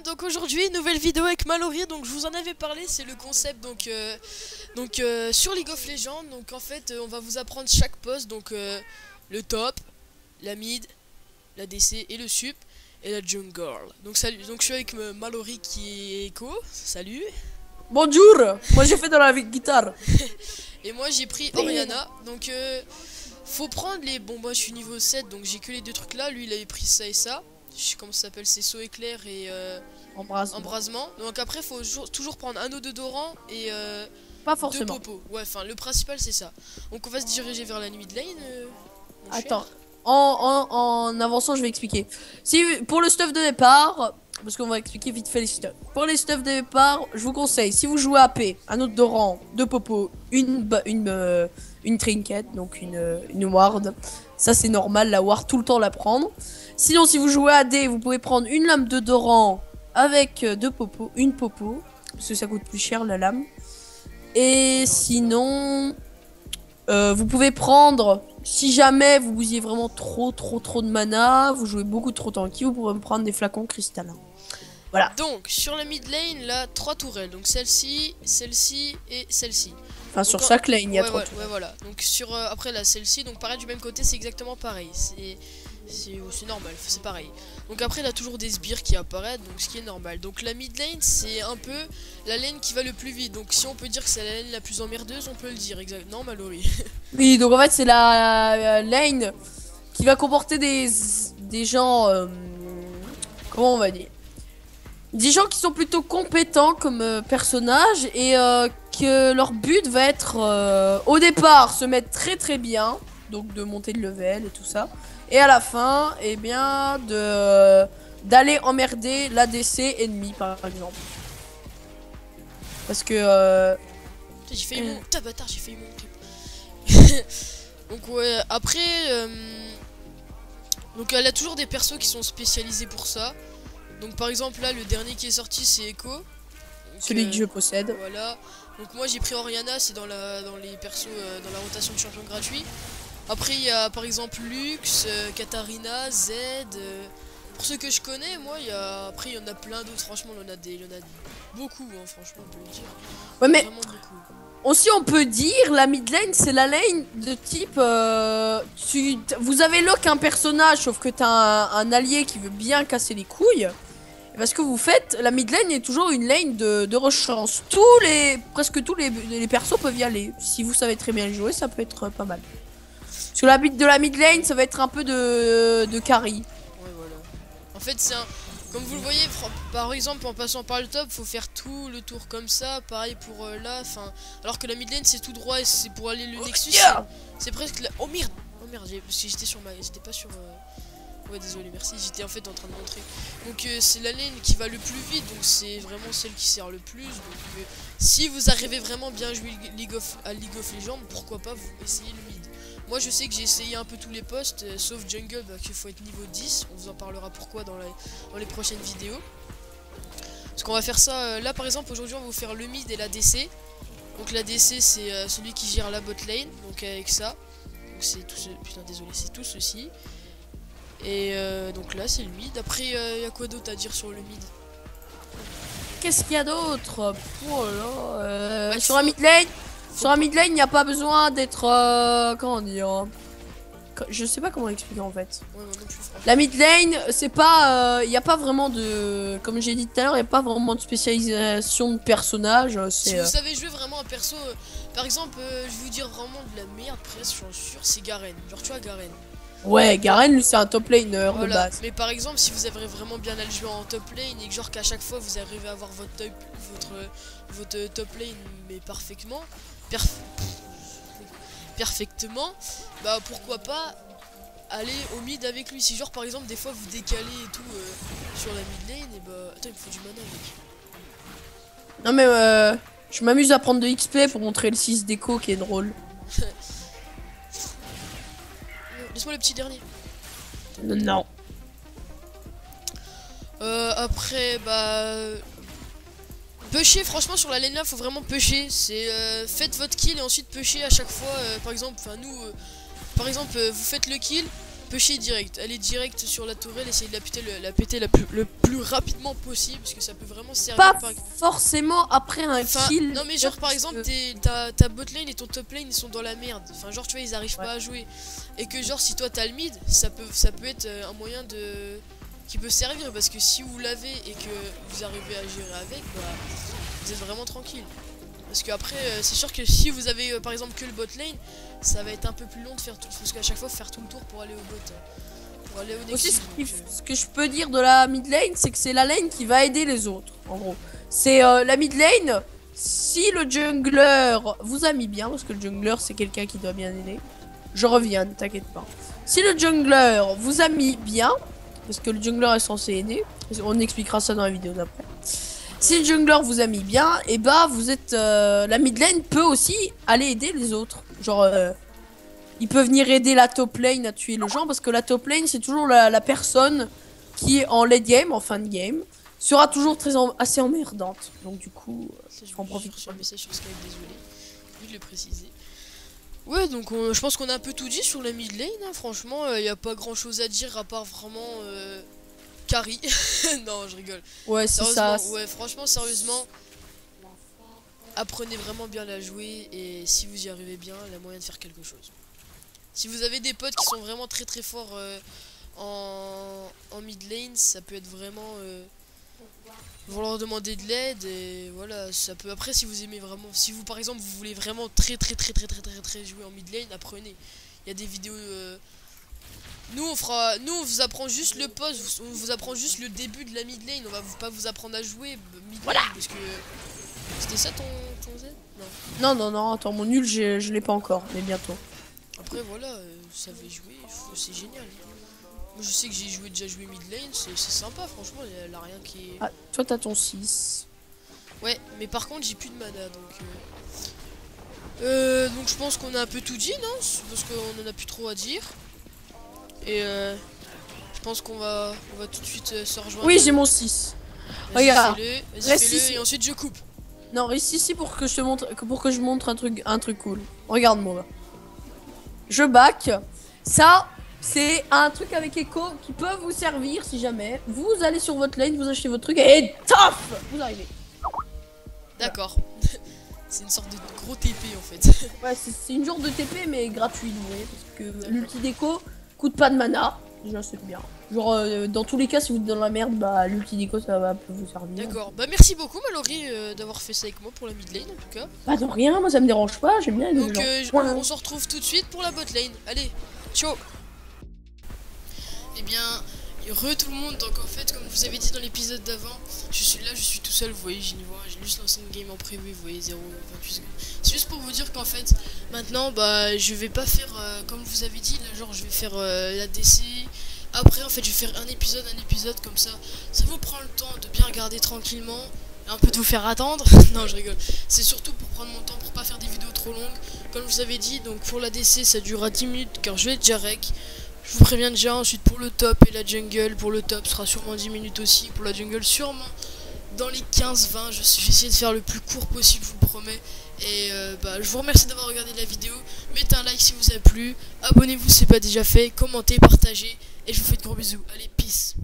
donc aujourd'hui nouvelle vidéo avec Mallory. Donc je vous en avais parlé, c'est le concept sur League of Legends. Donc en fait on va vous apprendre chaque poste, donc le top, la mid, la DC et le sup et la jungle. Donc salut, donc je suis avec Mallory qui est Echo. Salut. Bonjour, moi j'ai fait de la guitare. Et moi j'ai pris Orianna. Donc faut prendre les... Bon moi je suis niveau 7 donc j'ai que les deux trucs là. Lui il avait pris ça et ça. Je sais comment ça s'appelle, c'est saut éclair et embrasement. Donc après faut toujours prendre un odorant et pas forcément. deux popos. Ouais, enfin le principal c'est ça. Donc on va se diriger vers la mid lane. Attends, en avançant je vais expliquer. Si pour le stuff de départ, parce qu'on va expliquer vite fait les stuffs. Pour les stuffs de départ, je vous conseille, si vous jouez AP, un odorant, deux popos, une trinket, donc une ward. Ça c'est normal, la ward tout le temps la prendre. Sinon si vous jouez AD, vous pouvez prendre une lame d'odorant avec deux popos, une popo, parce que ça coûte plus cher la lame. Et sinon, vous pouvez prendre, si jamais vous bousillez vraiment trop de mana, vous jouez beaucoup trop tanky, vous pourrez prendre des flacons cristallins. Voilà. Donc sur la mid lane, là 3 tourelles, donc celle-ci, celle-ci et celle-ci. Enfin donc, sur chaque lane il y a 3 tourelles. Ouais, voilà. Donc sur après là celle-ci, donc pareil du même côté, c'est exactement pareil. C'est normal, c'est pareil. Donc après, il a toujours des sbires qui apparaissent, donc ce qui est normal. Donc la mid lane, c'est un peu la lane qui va le plus vite. Donc si on peut dire que c'est la lane la plus emmerdeuse, on peut le dire. Exact. Non, Mallory. Oui, donc en fait, c'est la lane qui va comporter des gens... comment on va dire? Des gens qui sont plutôt compétents comme personnages et que leur but va être au départ se mettre très bien, donc de monter de level et tout ça. Et à la fin, eh bien, d'aller emmerder l'ADC ennemi, par exemple. Parce que... J'ai failli mon... Putain, bâtard, j'ai failli mon trip. Donc ouais, après... Donc elle a toujours des persos qui sont spécialisés pour ça. Donc par exemple, là, le dernier qui est sorti, c'est Echo. Celui que je possède. Voilà. Donc moi, j'ai pris Orianna, c'est dans les persos, dans la rotation de champion gratuit. Après il y a par exemple Lux, Katarina, Z. Pour ceux que je connais, moi après il y en a plein d'autres. Franchement il y en a beaucoup, hein, franchement on peut le dire. Ouais mais aussi on peut dire la mid lane c'est la lane de type vous avez lock un personnage sauf que t'as un allié qui veut bien casser les couilles. Et parce que vous faites, la mid lane est toujours une lane de rechance. Presque tous les persos peuvent y aller. Si vous savez très bien le jouer, ça peut être pas mal. Parce que la bite de la mid lane, ça va être un peu de carry. Ouais, voilà. En fait, c'est un... Comme vous le voyez, par exemple, en passant par le top, faut faire tout le tour comme ça. Pareil pour là, enfin... Alors que la mid lane, c'est tout droit et c'est pour aller le Nexus. C'est presque la... Oh merde. Oh merde, parce que j'étais sur ma... J'étais pas sur... Ouais, désolé, merci. J'étais en fait en train de montrer. Donc c'est la lane qui va le plus vite. Donc c'est vraiment celle qui sert le plus. Donc si vous arrivez vraiment bien à jouer League of Legends, pourquoi pas vous essayez le mid. Moi je sais que j'ai essayé un peu tous les postes, sauf jungle, bah, qu'il faut être niveau 10. On vous en parlera pourquoi dans les prochaines vidéos. Parce qu'on va faire ça, là par exemple aujourd'hui on va vous faire le mid et la DC. Donc la DC c'est celui qui gère la bot lane, donc avec ça. Donc c'est tout ce... Putain désolé, c'est tout ceci. Et donc là c'est le mid. Après il y a quoi d'autre à dire sur le mid? Qu'est-ce qu'il y a d'autre? Oh là, bah, sur la mid lane, il n'y a pas besoin d'être comment dire, je sais pas comment expliquer en fait. Ouais, non plus, la mid lane c'est pas il n'y a pas vraiment de, comme j'ai dit tout à l'heure, il n'y a pas vraiment de spécialisation de personnage. Si vous savez jouer vraiment un perso, par exemple je vais vous dire vraiment de la merde presque, je suis sûr, c'est Garen. Genre tu vois Garen. Ouais, Garen lui c'est un top laner de base. Mais par exemple si vous avez vraiment bien à le jouer en top lane et que genre qu'à chaque fois vous arrivez à avoir votre top lane mais parfaitement, bah pourquoi pas aller au mid avec lui. Si genre par exemple des fois vous décalez et tout sur la mid lane, et bah attends il me faut du mana mec. Non mais je m'amuse à prendre de XP pour montrer le 6 déco qui est drôle. Laisse-moi le petit dernier. Non. Après, bah... Pusher, franchement, sur la lane là, faut vraiment pusher. C'est faites votre kill et ensuite pusher à chaque fois. Par exemple, enfin nous... par exemple, vous faites le kill. pusher direct, allez direct sur la tourelle, essayez de la péter le plus rapidement possible, parce que ça peut vraiment servir. Pas forcément après un kill. Non mais genre par exemple ta bot lane et ton top lane ils sont dans la merde. Enfin genre tu vois ils arrivent pas à jouer. Et que genre si toi t'as le mid, ça peut être un moyen de qui peut servir, parce que si vous l'avez et que vous arrivez à gérer avec, bah vous êtes vraiment tranquille. Parce que après c'est sûr que si vous avez par exemple que le bot lane, ça va être un peu plus long de faire tout, parce qu'à chaque fois faut faire tout le tour pour aller au bot. Pour aller au Nexus. Aussi ce que je peux dire de la mid lane, c'est que c'est la lane qui va aider les autres en gros. C'est la mid lane, si le jungler vous a mis bien, parce que le jungler c'est quelqu'un qui doit bien aider. Je reviens, ne t'inquiète pas. Si le jungler vous a mis bien, parce que le jungler est censé aider, on expliquera ça dans la vidéo d'après. Si le jungler vous a mis bien, et bah vous êtes la mid lane peut aussi aller aider les autres. Genre il peut venir aider la top lane à tuer le gens, parce que la top lane c'est toujours la personne qui en late game, en fin de game, sera toujours assez emmerdante. Donc du coup, je en profite sur le message sur Skype, désolé, je vais le préciser. Ouais, donc je pense qu'on a un peu tout dit sur la mid lane, hein. Franchement, il n'y a pas grand chose à dire à part vraiment carry. Non, je rigole. Ouais, c'est ça. Ouais, franchement, sérieusement, apprenez vraiment bien à la jouer, et si vous y arrivez bien, il y a moyen de faire quelque chose. Si vous avez des potes qui sont vraiment très très forts en mid lane, ça peut être vraiment vous leur demandez de l'aide, et voilà, ça peut. Après, si vous aimez vraiment, si vous par exemple vous voulez vraiment très jouer en mid lane, apprenez. Il y a des vidéos nous on vous apprend juste le poste, on vous apprend juste le début de la mid lane, on va pas vous apprendre à jouer mid lane, parce que c'était ça ton Z? Non, attends, mon nul je l'ai pas encore, mais bientôt. Après voilà, vous savez jouer, c'est génial. Moi je sais que j'ai déjà joué mid lane, c'est sympa franchement, il y a rien qui est... Ah, toi t'as ton 6. Ouais, mais par contre j'ai plus de mana, donc je pense qu'on a un peu tout dit, non? Parce qu'on en a plus trop à dire. Et je pense qu'on va tout de suite se rejoindre. Oui, j'ai mon 6. Regarde, reste ici et ensuite je coupe. Non, reste ici pour que je te montre, un truc cool. Regarde-moi. Je back. Ça, c'est un truc avec Echo qui peut vous servir si jamais. Vous allez sur votre lane, vous achetez votre truc et taf, vous arrivez. D'accord. C'est une sorte de gros TP en fait. Ouais, c'est une genre de TP mais gratuit, vous voyez, parce que l'ulti d'écho coûte pas de mana. Déjà, c'est bien. Genre, dans tous les cas, si vous êtes dans la merde, bah l'ulti d'écho ça va peu vous servir. D'accord. Bah merci beaucoup Mallory d'avoir fait ça avec moi pour la mid lane en tout cas. Bah de rien, moi ça me dérange pas, j'aime bien. Donc on se retrouve tout de suite pour la bot lane. Allez, ciao. Eh bien, tout le monde, donc en fait comme je vous avais dit dans l'épisode d'avant, je suis tout seul, vous voyez, j'ai juste lancé une game en prévu, vous voyez, 0,28 secondes. C'est juste pour vous dire qu'en fait, maintenant, bah, je vais pas faire, comme je vous avais dit, là, genre je vais faire la DC, après en fait je vais faire un épisode comme ça vous prend le temps de bien regarder tranquillement, et un peu de vous faire attendre, non je rigole, c'est surtout pour prendre mon temps, pour pas faire des vidéos trop longues, comme je vous avais dit, donc pour la DC ça durera 10 minutes car je vais être déjà rec. Je vous préviens déjà, ensuite pour le top et la jungle, pour le top sera sûrement 10 minutes aussi, pour la jungle sûrement dans les 15-20, je vais essayer de faire le plus court possible, je vous le promets. Et bah, je vous remercie d'avoir regardé la vidéo, mettez un like si vous a plu, abonnez-vous si ce n'est pas déjà fait, commentez, partagez, et je vous fais de gros bisous, allez peace.